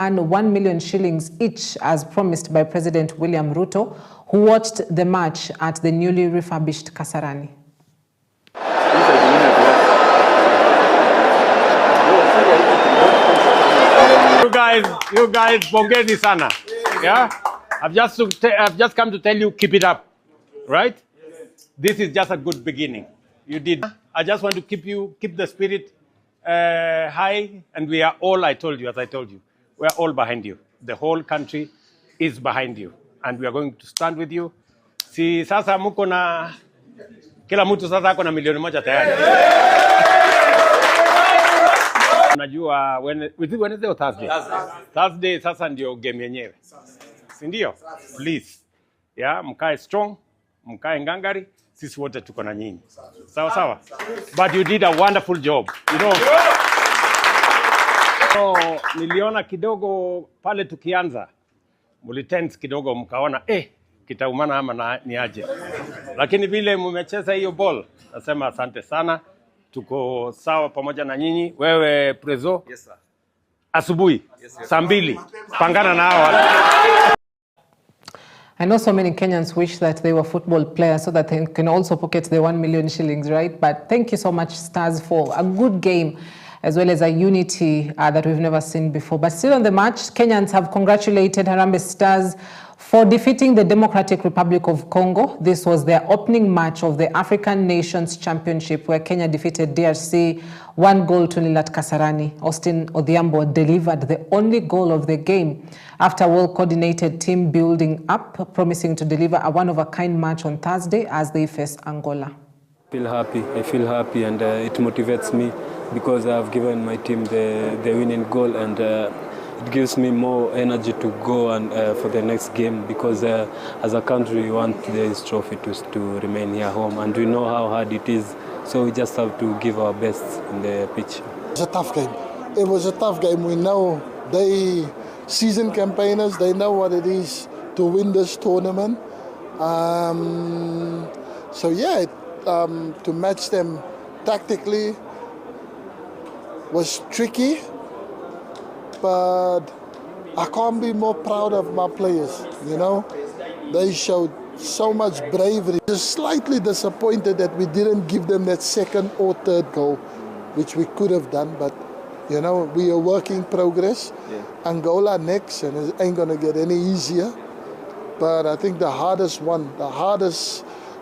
and 1 million shillings each as promised by President William Ruto, who watched the match at the newly refurbished Kasarani. You guys, pongezi sana. Yeah? I've just come to tell you, keep it up. Right? This is just a good beginning. You did. I just want to keep the spirit high, and we are all, as I told you, we are all behind you. The whole country is behind you, and we are going to stand with you. Si sasa muko na kila mtu sasa ako na milioni moja tayari. Unajua Wednesday or Thursday? Thursday sasa ndio game yenyewe. Si ndio? Please. Yeah, mkae strong, mkae ngangari, sisi wote tuko na nyinyi. Sawa sawa. But you did a wonderful job. You know. So, niliona kidogo pale tukianza. Mulitense kidogo mkaona kitaumana ama ni aje. Lakini vile mmecheza hiyo ball, nasema asante sana. Tuko sawa pamoja na nyinyi. Wewe Prezo? Yes sir. Asubuhi, saa 2, pangana na hawa. I know so many Kenyans wish that they were football players so that they can also pocket the 1 million shillings, right? But thank you so much, Stars, for a good game as well as a unity that we've never seen before. But still on the match, Kenyans have congratulated Harambee Stars for defeating the Democratic Republic of Congo. This was their opening match of the African Nations Championship, where Kenya defeated DRC 1-0 at Kasarani. Austin Odhiambo delivered the only goal of the game after well-coordinated team building up, promising to deliver a one-of-a-kind match on Thursday as they face Angola. I feel happy, and it motivates me because I've given my team the winning goal, and it gives me more energy to go and for the next game, because as a country we want this trophy to remain here home, and we know how hard it is, so we just have to give our best in the pitch. It was a tough game. It was a tough game. We know they seasoned campaigners, they know what it is to win this tournament. So yeah, to match them tactically was tricky, but I can't be more proud of my players, you know. They showed so much bravery. Just slightly disappointed that we didn't give them that second or third goal, which we could have done, but you know, we are work in progress. Yeah. Angola next, and it ain't gonna get any easier. But I think the hardest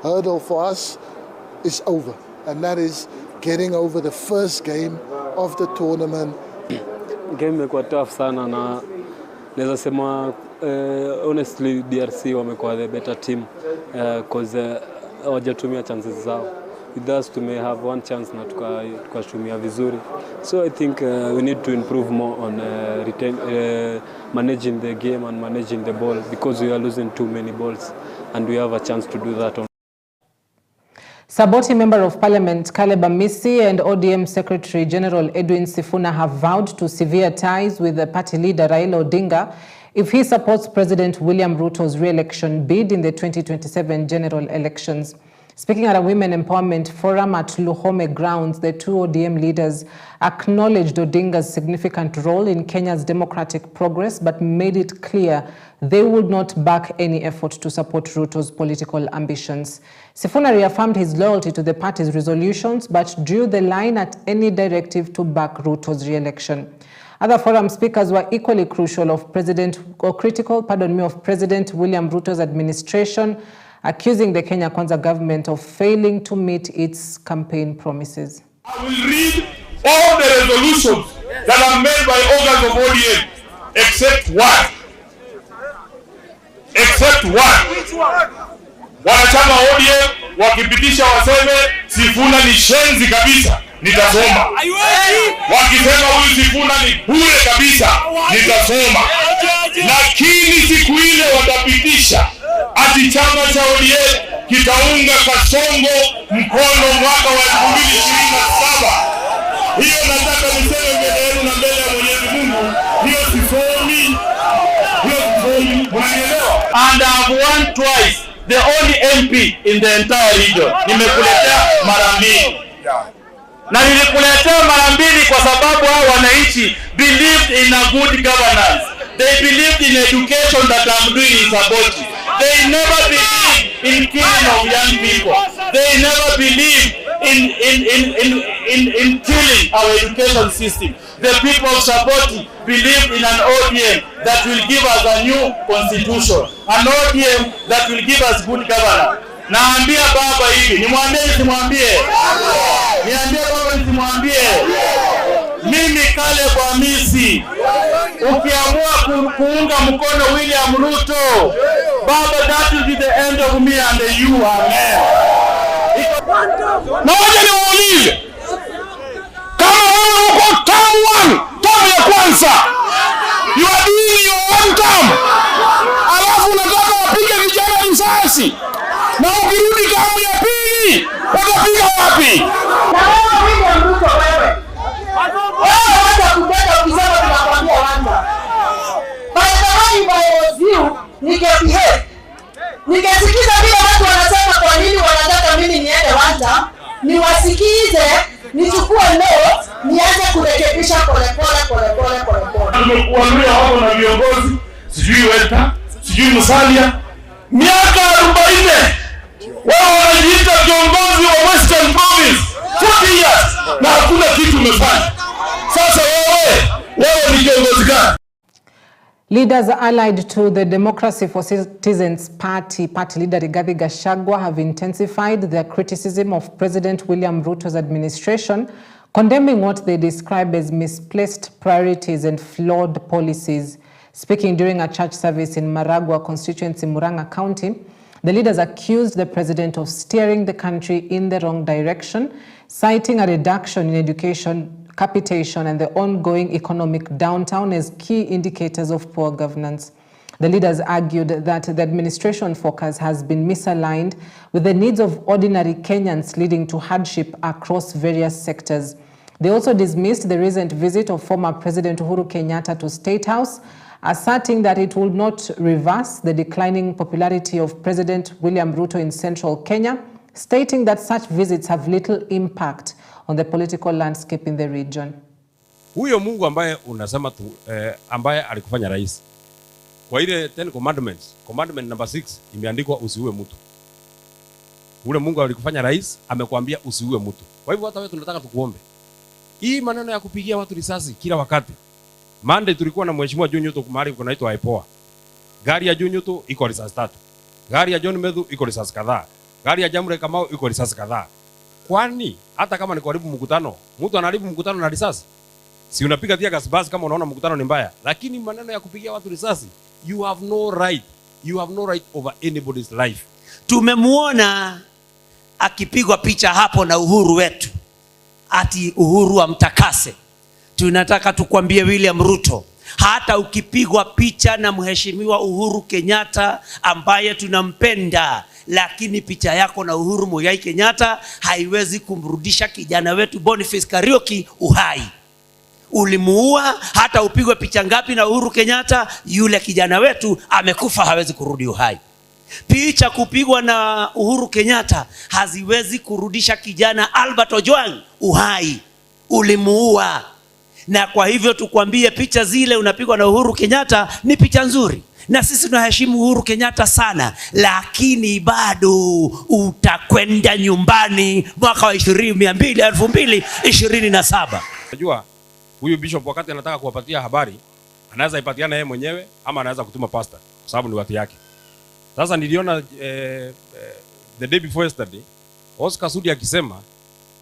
hurdle for us is over, and that is getting over the first game of the tournament. Game imekuwa tough sana, na naweza sema honestly DRC wamekuwa the better team because hawajatumia chances zao. With us we may have one chance na tukatumia vizuri. So I think we need to improve more on managing the game and managing the ball, because we are losing too many balls, and we have a chance to do that. Saboti Member of Parliament Caleb Amisi and ODM Secretary General Edwin Sifuna have vowed to sever ties with the party leader Raila Odinga if he supports President William Ruto's re-election bid in the 2027 general elections. Speaking at a Women Empowerment Forum at Luhome grounds, the two ODM leaders acknowledged Odinga's significant role in Kenya's democratic progress, but made it clear they would not back any effort to support Ruto's political ambitions. Sifuna reaffirmed his loyalty to the party's resolutions, but drew the line at any directive to back Ruto's re-election. Other forum speakers were equally critical of President William Ruto's administration, accusing the Kenya Kwanza government of failing to meet its campaign promises. I will read all the resolutions that are made by organs of ODM, except one. Except one. Wanachama ODM wakipitisha waseme Sifuna ni shenzi kabisa, nitasoma. Wakisema huyu Sifuna ni bure kabisa, nitasoma. Lakini siku ile watapitisha ati chama cha ODM kitaunga Kasongo mkono mwaka wa 2027. Hiyo nataka niseme mbele yenu na mbele ya Mwenyezi Mungu, hiyo sisomi. And I've won twice, the only MP in the entire region. Nimekuletea mara mbili. Na nilikuletea mara mbili kwa sababu hao wananchi believed in a good governance. They believed in education that I'm doing in Saboti. They never believed in killing of young people. They never believed in killing our education system. The people of Saboti believed in an ODM that will give us a new constitution. An ODM that will give us good governance. Naambia baba hivi, nimwambie nisimwambie? Niambie baba nisimwambie? Mimi kale kwa misi, ukiamua kuunga mkono William Ruto, baba, that will be the end of me and you, amen. Na waje niwaulize, kama wewe uko term ya kwanza, you are doing your one term, alafu unataka wapige vijana risasi, na ukirudi term ya pili, watapiga wapi? Na wewe William Ruto, wewe wacha kubeba ukisema tunakwambia wanda. By the way, by you, nikesikiza vile watu wanasema kwa nini wanataka mimi niende wanda, niwasikize, nichukue notes, nianze kurekebisha pole. Tumekuambia wao na viongozi, sijui Weta, sijui Musalia, miaka 40 wao wanajiita viongozi wa Western Province 40 years na hakuna kitu umefanya. Sasa wewe ni kiongozi gani? Leaders allied to the Democracy for Citizens Party leader Rigathi Gachagua have intensified their criticism of President William Ruto's administration, condemning what they describe as misplaced priorities and flawed policies. Speaking during a church service in Maragua constituency, Murang'a County, the leaders accused the president of steering the country in the wrong direction, citing a reduction in education capitation and the ongoing economic downturn as key indicators of poor governance. The leaders argued that the administration focus has been misaligned with the needs of ordinary Kenyans, leading to hardship across various sectors. They also dismissed the recent visit of former President Uhuru Kenyatta to State House, asserting that it would not reverse the declining popularity of President William Ruto in central Kenya, stating that such visits have little impact on the political landscape in the region. Huyo Mungu ambaye unasema ambaye alikufanya rais. Kwa ile 10 commandments, commandment number 6 imeandikwa usiue mtu. Ule Mungu alikufanya rais amekwambia usiue mtu. Kwa hivyo hata wewe tunataka tukuombe. Hii maneno ya kupigia watu risasi kila wakati. Monday tulikuwa na mheshimiwa John Nyuto kumari kunaitwa Aipoa. Gari ya John Nyuto iko risasi 3. Gari ya John Medhu iko risasi kadhaa. Gari ya Jamre Kamau iko risasi kadhaa. Kwani hata kama ni kuharibu mkutano, mtu anaharibu mkutano na risasi? Si unapiga tia gas basi kama unaona mkutano ni mbaya. Lakini maneno ya kupigia watu risasi, you have no right. You have no right over anybody's life. Tumemuona akipigwa picha hapo na Uhuru wetu. Ati Uhuru amtakase. Tunataka tukwambie William Ruto, hata ukipigwa picha na mheshimiwa Uhuru Kenyatta ambaye tunampenda, lakini picha yako na Uhuru Muigai Kenyatta haiwezi kumrudisha kijana wetu Boniface Kariuki uhai. Ulimuua, hata upigwe picha ngapi na Uhuru Kenyatta, yule kijana wetu amekufa, hawezi kurudi uhai. Picha kupigwa na Uhuru Kenyatta haziwezi kurudisha kijana Albert Ojwang uhai. Ulimuua. Na kwa hivyo tukwambie picha zile unapigwa na Uhuru Kenyatta ni picha nzuri. Na sisi tunaheshimu Uhuru Kenyatta sana, lakini bado utakwenda nyumbani mwaka wa 2027. Unajua huyu bishop wakati anataka kuwapatia habari, anaweza ipatiana yeye mwenyewe ama anaweza kutuma pastor kwa sababu ni watu yake. Sasa niliona the day before yesterday Oscar Sudi akisema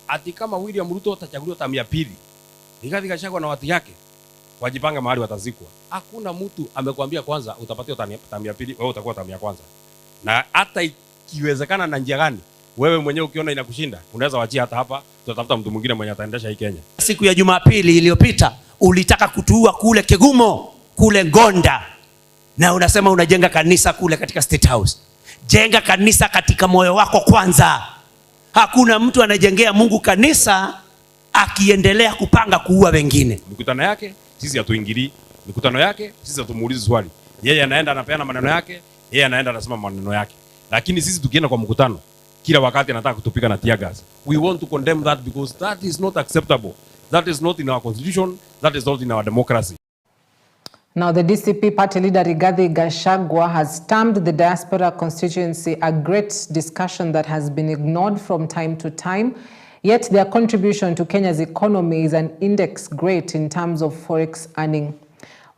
ati kama William Ruto atachaguliwa tamu ya pili, Rigathi Gachagua na watu yake wajipanga mahali watazikwa. Hakuna mtu amekwambia kwanza utapatiwa tamu ya pili, wewe utakuwa tamu ya kwanza. Na hata ikiwezekana na njia gani, wewe mwenyewe ukiona inakushinda, unaweza wachia hata hapa, tutatafuta mtu mwingine mwenye ataendesha hii Kenya. Siku ya Jumapili iliyopita ulitaka kutuua kule Kegumo, kule Ngonda. Na unasema unajenga kanisa kule katika State House. Jenga kanisa katika moyo wako kwanza. Hakuna mtu anajengea Mungu kanisa akiendelea kupanga kuua wengine. Mikutano yake sisi hatuingilii, mikutano yake sisi hatumuulizi swali. Yeye anaenda anapeana maneno yake, yeye anaenda anasema maneno yake. Lakini sisi tukienda kwa mkutano, kila wakati anataka kutupiga na tear gas. We want to condemn that because that is not acceptable. That is not in our constitution, that is not in our democracy. Now, the DCP party leader Rigathi Gachagua has termed the diaspora constituency a great discussion that has been ignored from time to time. Yet their contribution to Kenya's economy is an index great in terms of forex earning.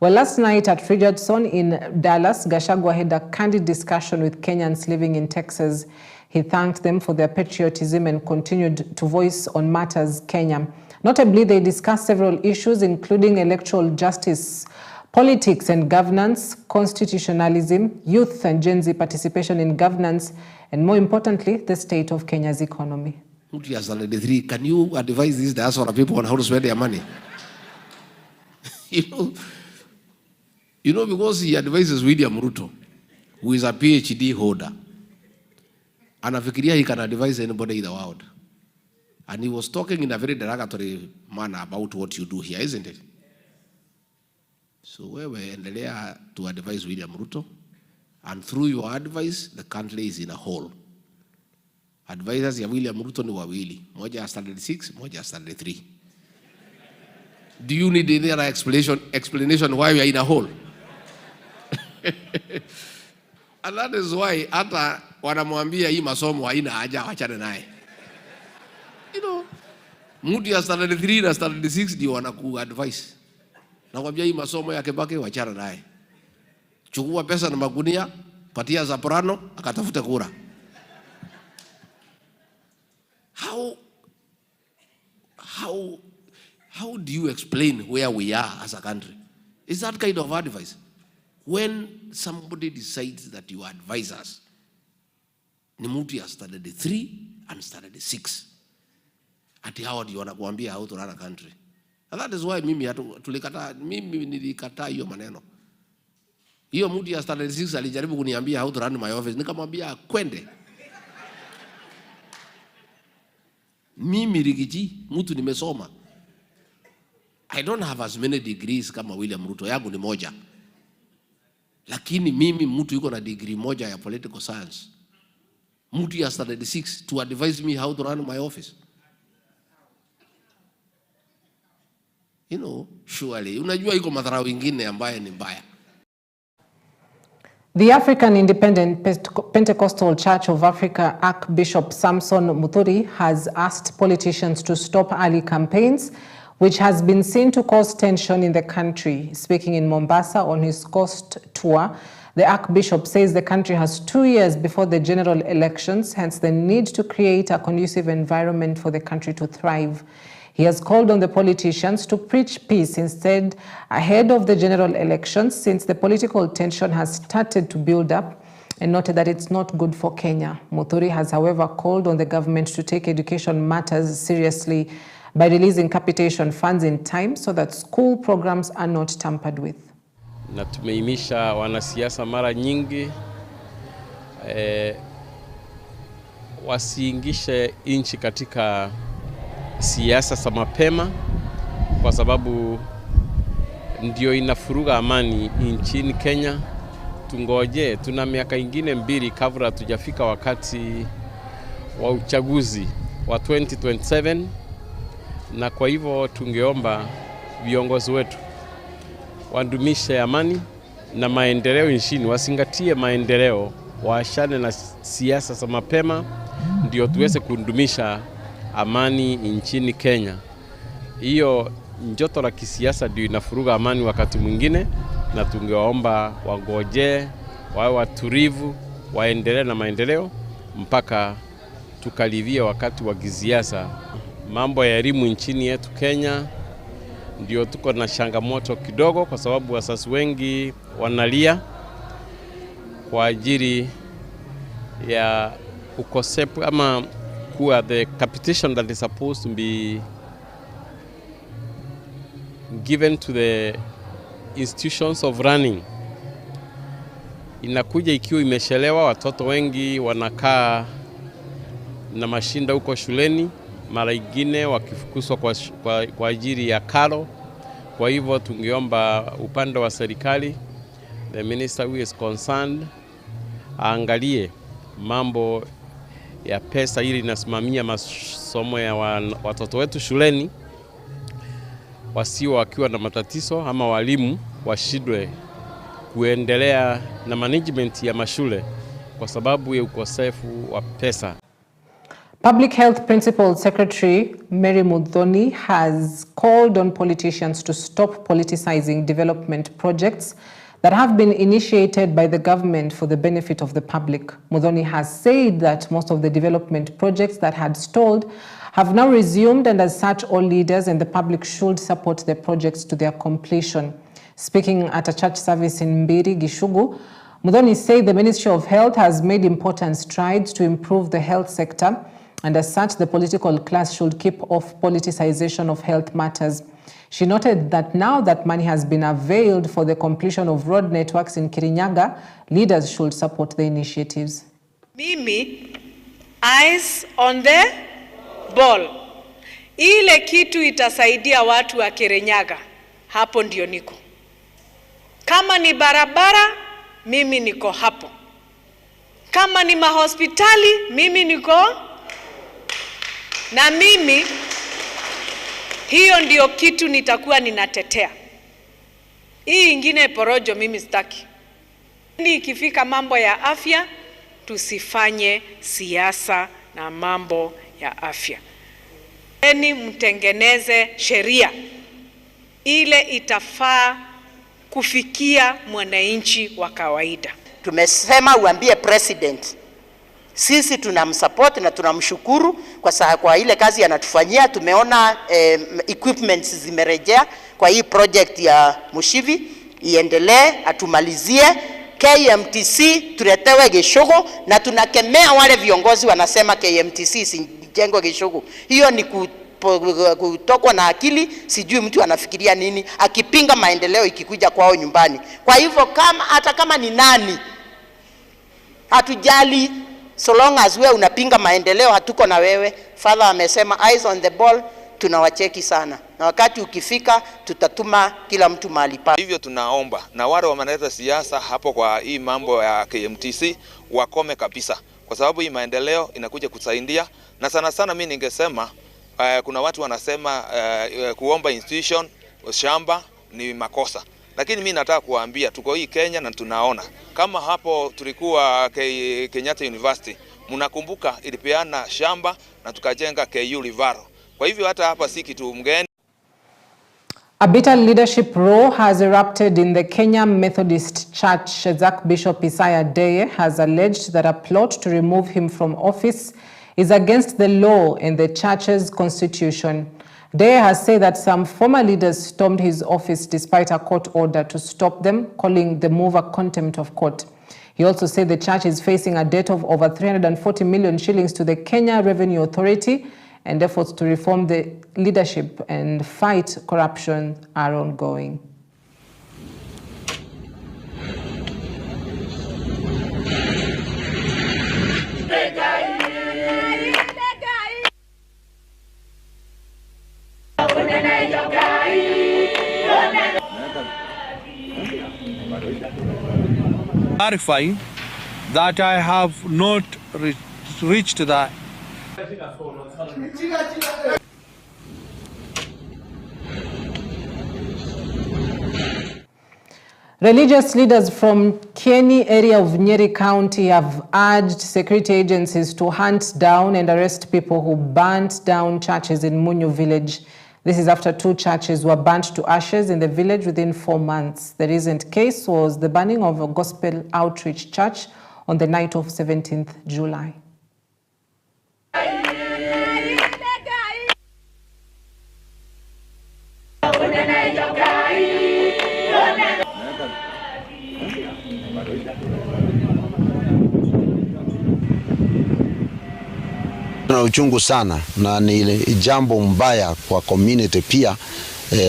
Well, last night at Richardson in Dallas, Gachagua had a candid discussion with Kenyans living in Texas. He thanked them for their patriotism and continued to voice on matters Kenya. Notably, they discussed several issues, including electoral justice, politics and governance, constitutionalism, youth and Gen Z participation in governance, and more importantly, the state of Kenya's economy. Can you advise these diaspora people on how to spend their money? you know, because he advises William Ruto, who is a PhD holder, and anafikiria he can advise anybody in the world. And he was talking in a very derogatory manner about what you do here, isn't it? So wewe endelea to advise William Ruto, and through your advice, the country is in a hole. Advisors ya William Ruto ni wawili, moja standard 6, moja standard 3. Do you need any other explanation why we are in a hole? And that is why hata wanamwambia hii masomo haina haja, wachane naye. You know, mtu ya standard 3 na standard 6 ndio wanaku advise. Nakwambia hii masomo ya Kibaki wachana naye. Chukua pesa na magunia, patia Zaporano, akatafute kura. How do you explain where we are as a country? Is that kind of advice? When somebody decides that you advise us, ni mtu ya standard 3 and standard 6. Ati hao ndio wanakuambia how to run a country. And that is why mimi nilikataa hiyo maneno. Hiyo mtu ya standard 6 alijaribu kuniambia how to run my office. Nikamwambia kwende. Mimi Rigiji, mtu nimesoma. I don't have as many degrees kama William Ruto, yangu ni moja. Lakini mimi mtu yuko na degree moja ya political science. Mtu ya standard 6 to advise me how to run my office. You know, surely. Unajua iko madharau ingine ambaye ni mbaya. The African Independent Pentecostal Church of Africa Archbishop Samson Muthuri has asked politicians to stop early campaigns, which has been seen to cause tension in the country. Speaking in Mombasa on his coast tour, the Archbishop says the country has 2 years before the general elections, hence the need to create a conducive environment for the country to thrive. He has called on the politicians to preach peace instead ahead of the general elections, since the political tension has started to build up, and noted that it's not good for Kenya. Muthuri has, however, called on the government to take education matters seriously by releasing capitation funds in time so that school programs are not tampered with. Na tumeimisha wanasiasa mara nyingi wasiingishe inchi katika siasa za mapema, kwa sababu ndio inafuruga amani nchini Kenya. Tungoje, tuna miaka ingine 2 kabla tujafika wakati wa uchaguzi wa 2027, na kwa hivyo tungeomba viongozi wetu wadumishe amani na maendeleo nchini, wasingatie maendeleo, waashane na siasa za mapema, ndio tuweze kudumisha amani nchini Kenya. Hiyo njoto la kisiasa ndio inafuruga amani wakati mwingine, na tungewaomba wagoje, wawe watulivu, waendelee na maendeleo mpaka tukalivia wakati wa kisiasa. Mambo ya elimu nchini yetu Kenya ndio tuko na changamoto kidogo, kwa sababu wazazi wengi wanalia kwa ajili ya ukosefu ama kuwa the capitation that is supposed to be given to the institutions of running inakuja ikiwa imeshelewa. Watoto wengi wanakaa na mashinda huko shuleni, mara nyingine wakifukuzwa kwa ajili ya karo. Kwa hivyo tungeomba upande wa serikali, the minister who is concerned, aangalie mambo ya pesa ili inasimamia masomo ya watoto wetu shuleni, wasio wakiwa na matatizo ama walimu washindwe kuendelea na management ya mashule kwa sababu ya ukosefu wa pesa. Public Health Principal Secretary Mary Muthoni has called on politicians to stop politicizing development projects that have been initiated by the government for the benefit of the public. Muthoni has said that most of the development projects that had stalled have now resumed, and as such, all leaders and the public should support the projects to their completion. Speaking at a church service in Mbiri, Gishugu, Muthoni said the Ministry of Health has made important strides to improve the health sector, and as such, the political class should keep off politicization of health matters. She noted that now that money has been availed for the completion of road networks in Kirinyaga, leaders should support the initiatives. Mimi, eyes on the ball. Ile kitu itasaidia watu wa Kirinyaga, hapo ndio niko. Kama ni barabara, mimi niko hapo. Kama ni mahospitali, mimi niko. Na mimi, hiyo ndio kitu nitakuwa ninatetea. Hii ingine porojo mimi sitaki. Ikifika mambo ya afya, tusifanye siasa na mambo ya afya. Mtengeneze sheria ile itafaa kufikia mwananchi wa kawaida. Tumesema uambie president sisi tunamsupport na tunamshukuru kwa ile kazi anatufanyia. Tumeona equipments zimerejea kwa hii project ya Mushivi, iendelee atumalizie. KMTC tuletewe Gishugu, na tunakemea wale viongozi wanasema KMTC sijengwe Gishugu. Hiyo ni kutokwa na akili, sijui mtu anafikiria nini akipinga maendeleo ikikuja kwao nyumbani. Kwa hivyo hata kama ni nani, hatujali. So long as wewe unapinga maendeleo, hatuko na wewe. Father amesema eyes on the ball, tunawacheki sana. Na wakati ukifika, tutatuma kila mtu mahali pa. Hivyo tunaomba na wale wamanaleta siasa hapo kwa hii mambo ya KMTC wakome kabisa. Kwa sababu hii maendeleo inakuja kusaidia. Na sana sana mimi ningesema kuna watu wanasema kuomba institution shamba ni makosa. Lakini mimi nataka kuambia tuko hii Kenya na tunaona kama hapo tulikuwa Kenyatta University, mnakumbuka ilipeana shamba na tukajenga KU Livaro. Kwa hivyo hata hapa si kitu mgeni. A bitter leadership row has erupted in the Kenya Methodist Church. Archbishop Isaiah Deye has alleged that a plot to remove him from office is against the law and the church's constitution. Deye has said that some former leaders stormed his office despite a court order to stop them, calling the move a contempt of court. He also said the church is facing a debt of over 340 million shillings to the Kenya Revenue Authority, and efforts to reform the leadership and fight corruption are ongoing. Clarify that I have not reached that. Religious leaders from Kieni area of Nyeri County have urged security agencies to hunt down and arrest people who burnt down churches in Munyu village. This is after 2 churches were burnt to ashes in the village within 4 months. The recent case was the burning of a gospel outreach church on the night of 17th July. Na uchungu sana na ni jambo mbaya kwa community pia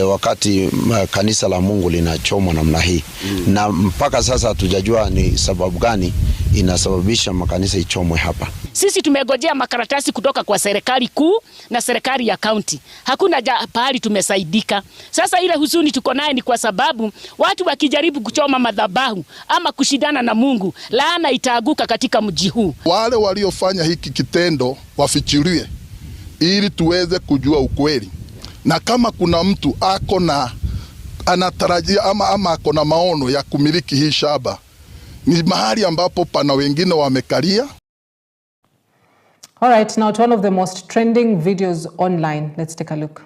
wakati kanisa la Mungu linachomwa namna hii. Na mpaka sasa hatujajua ni sababu gani inasababisha makanisa ichomwe hapa. Sisi tumegojea makaratasi kutoka kwa serikali kuu na serikali ya kaunti. Hakuna pahali tumesaidika. Sasa ile huzuni tuko naye ni kwa sababu watu wakijaribu kuchoma madhabahu ama kushindana na Mungu, laana itaaguka katika mji huu. Wale waliofanya hiki kitendo wafichiliwe ili tuweze kujua ukweli. Na kama kuna mtu anatarajia ama akona maono ya kumiliki hii shamba. Ni mahali ambapo pana wengine wamekalia. All right, now to one of the most trending videos online. Let's take a look.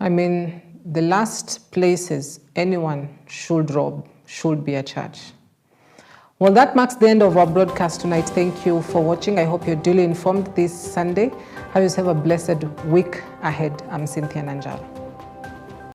I mean, the last places anyone should rob should be a church. Well, that marks the end of our broadcast tonight. Thank you for watching. I hope you're duly informed this Sunday. Have yourself a blessed week ahead. I'm Cynthia Nanjala.